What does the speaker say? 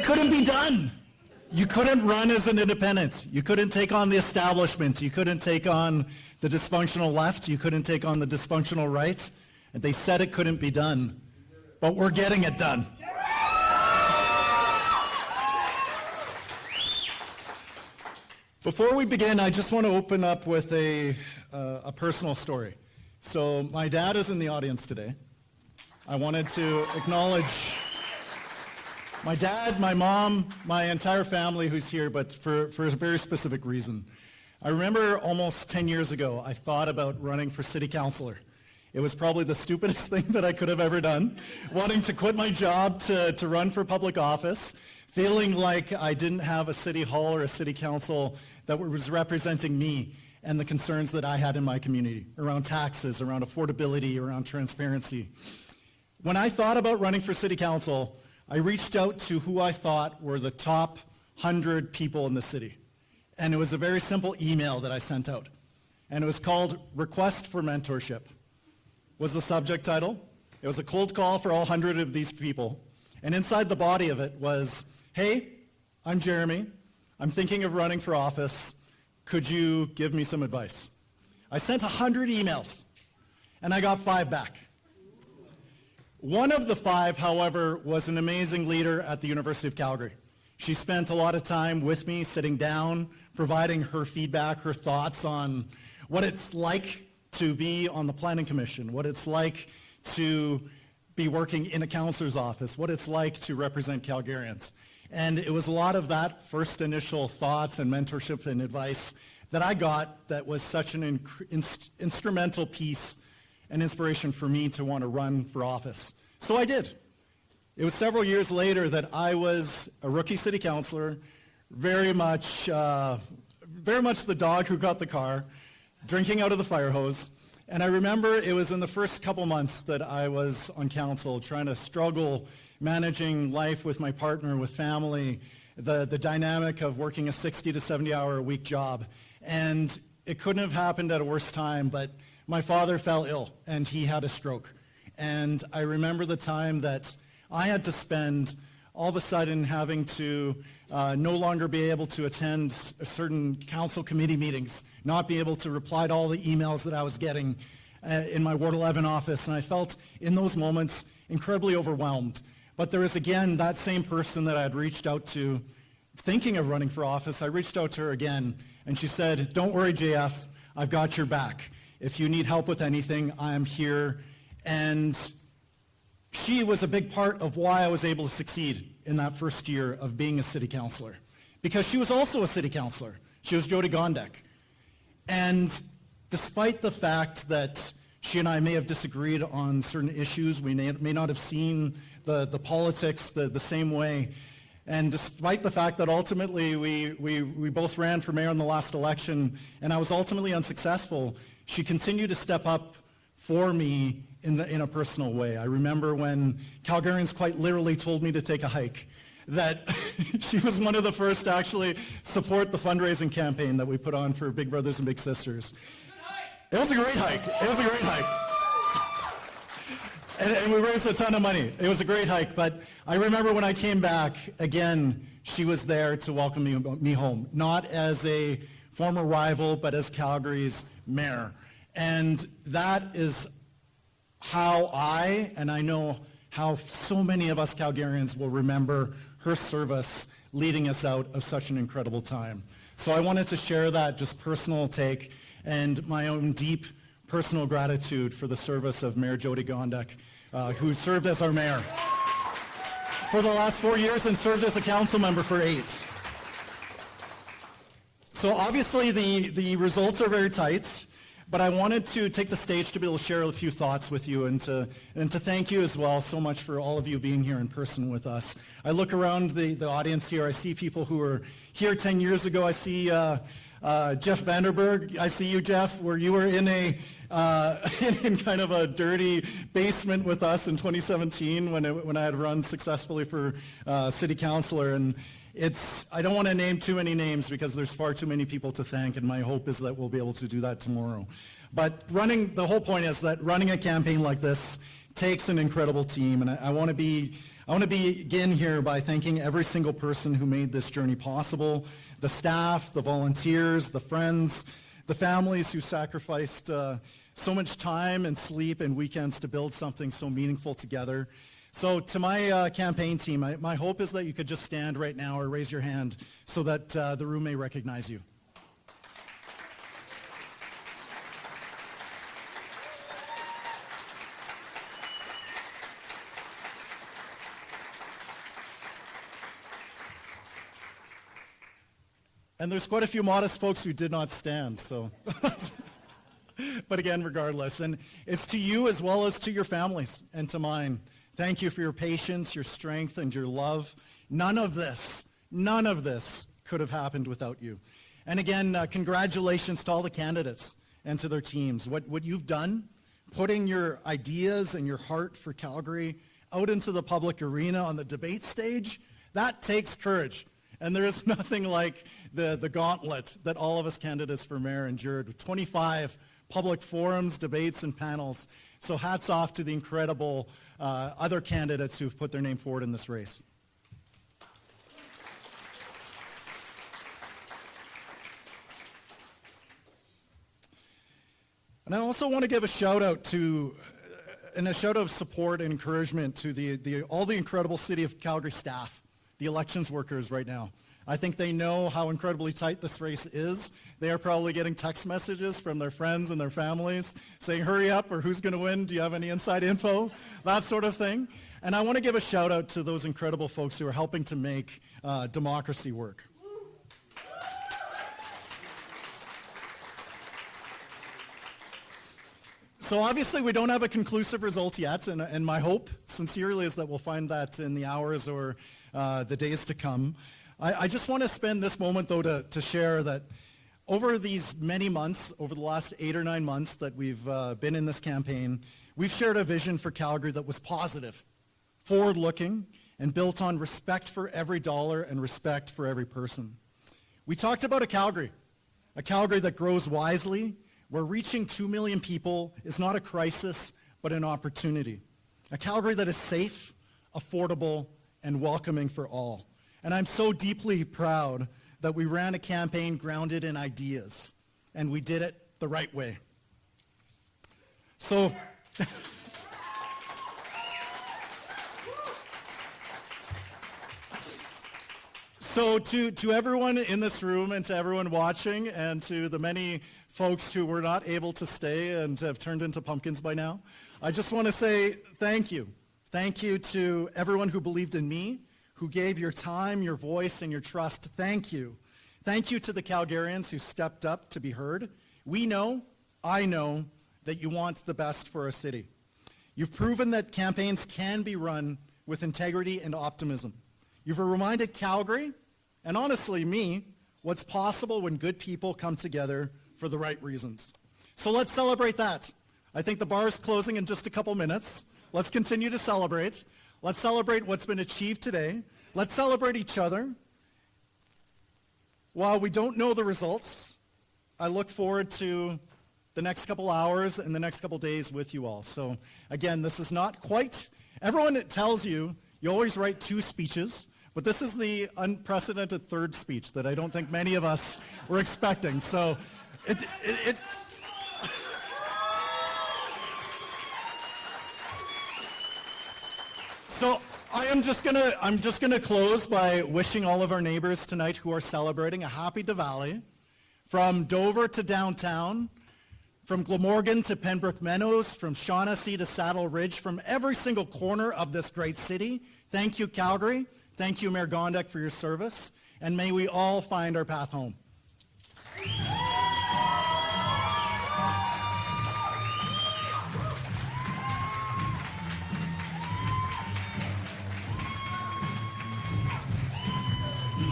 couldn't be done. You couldn't run as an independent. You couldn't take on the establishment. You couldn't take on the dysfunctional left. You couldn't take on the dysfunctional right. And they said it couldn't be done. But we're getting it done. Before we begin, I just want to open up with a personal story. So my dad is in the audience today. I wanted to acknowledge my dad, my mom, my entire family who's here, but for a very specific reason. I remember almost 10 years ago, I thought about running for city councilor. It was probably the stupidest thing that I could have ever done, wanting to quit my job to run for public office, feeling like I didn't have a city hall or a city council that was representing me and the concerns that I had in my community around taxes, around affordability, around transparency. When I thought about running for city council, I reached out to who I thought were the top 100 people in the city. And it was a very simple email that I sent out. And it was called Request for Mentorship, was the subject title. It was a cold call for all 100 of these people. And inside the body of it was, hey, I'm Jeromy. I'm thinking of running for office. Could you give me some advice? I sent 100 emails, and I got 5 back. One of the 5, however, was an amazing leader at the University of Calgary. She spent a lot of time with me, sitting down, providing her feedback, her thoughts on what it's like to be on the Planning Commission, what it's like to be working in a councillor's office, what it's like to represent Calgarians. And it was a lot of that first initial thoughts and mentorship and advice that I got that was such an instrumental piece and inspiration for me to want to run for office. So I did. It was several years later that I was a rookie city councillor, very much the dog who got the car, drinking out of the fire hose. And I remember it was in the first couple months that I was on council, trying to struggle managing life with my partner, with family, the dynamic of working a 60 to 70 hour a week job. And it couldn't have happened at a worse time, but my father fell ill and he had a stroke. And I remember the time that I had to spend all of a sudden having to no longer be able to attend certain council committee meetings, not be able to reply to all the emails that I was getting in my Ward 11 office. And I felt in those moments incredibly overwhelmed. But there was again that same person that I had reached out to thinking of running for office. I reached out to her again and she said, "Don't worry, JF, I've got your back. If you need help with anything, I am here." And she was a big part of why I was able to succeed in that first year of being a city councillor, because she was also a city councillor. She was Jody Gondek. And despite the fact that she and I may have disagreed on certain issues, we may not have seen the politics the same way, and despite the fact that ultimately we both ran for mayor in the last election and I was ultimately unsuccessful, she continued to step up for me in a personal way. I remember when Calgarians quite literally told me to take a hike, that she was one of the first to actually support the fundraising campaign that we put on for Big Brothers and Big Sisters. It was a great hike. It was a great hike. And we raised a ton of money. It was a great hike. But I remember when I came back, again, she was there to welcome me home, not as a former rival, but as Calgary's mayor. And that is how and I know how so many of us Calgarians will remember her service leading us out of such an incredible time. So I wanted to share that just personal take and my own deep personal gratitude for the service of Mayor Jody Gondek, who served as our mayor for the last 4 years and served as a council member for 8. So obviously the results are very tight, but I wanted to take the stage to be able to share a few thoughts with you and to thank you as well so much for all of you being here in person with us. I look around the audience here, I see people who were here 10 years ago. I see Jeff Vanderberg. I see you, Jeff, where you were in in kind of a dirty basement with us in 2017 when I had run successfully for city councilor. And I don't want to name too many names because there's far too many people to thank, and my hope is that we'll be able to do that tomorrow. But the whole point is that running a campaign like this takes an incredible team, and I want to begin here by thanking every single person who made this journey possible, the staff, the volunteers, the friends, the families who sacrificed so much time and sleep and weekends to build something so meaningful together. So to my campaign team, my hope is that you could just stand right now or raise your hand so that the room may recognize you. And there's quite a few modest folks who did not stand, so. But again, regardless. And it's to you as well as to your families and to mine. Thank you for your patience, your strength, and your love. None of this could have happened without you. And again, congratulations to all the candidates and to their teams. What you've done, putting your ideas and your heart for Calgary out into the public arena on the debate stage, that takes courage. And there is nothing like the gauntlet that all of us candidates for mayor endured with 25 public forums, debates, and panels. So hats off to the incredible other candidates who've put their name forward in this race. And I also want to give a shout out to, and a shout out of support and encouragement to all the incredible City of Calgary staff, the elections workers right now. I think they know how incredibly tight this race is. They are probably getting text messages from their friends and their families saying, hurry up, or who's going to win? Do you have any inside info? That sort of thing. And I want to give a shout out to those incredible folks who are helping to make democracy work. So obviously we don't have a conclusive result yet, and my hope, sincerely, is that we'll find that in the hours or the days to come. I just want to spend this moment, though, to share that over these many months, over the last 8 or 9 months that we've been in this campaign, we've shared a vision for Calgary that was positive, forward-looking, and built on respect for every dollar and respect for every person. We talked about a Calgary that grows wisely, where reaching 2 million people is not a crisis, but an opportunity. A Calgary that is safe, affordable, and welcoming for all. And I'm so deeply proud that we ran a campaign grounded in ideas, and we did it the right way. So, to everyone in this room and to everyone watching and to the many folks who were not able to stay and have turned into pumpkins by now, I just want to say thank you. Thank you to everyone who believed in me, who gave your time, your voice, and your trust. Thank you. Thank you to the Calgarians who stepped up to be heard. We know, I know, that you want the best for our city. You've proven that campaigns can be run with integrity and optimism. You've reminded Calgary, and honestly me, what's possible when good people come together for the right reasons. So let's celebrate that. I think the bar is closing in just a couple minutes. Let's continue to celebrate. Let's celebrate what's been achieved today. Let's celebrate each other. While we don't know the results, I look forward to the next couple hours and the next couple days with you all. So again, this is not quite, everyone tells you, you always write 2 speeches, but this is the unprecedented 3rd speech that I don't think many of us were expecting. So So I'm just gonna close by wishing all of our neighbors tonight who are celebrating a happy Diwali, from Dover to downtown, from Glamorgan to Pembroke Meadows, from Shaughnessy to Saddle Ridge, from every single corner of this great city. Thank you, Calgary. Thank you, Mayor Gondek, for your service, and may we all find our path home.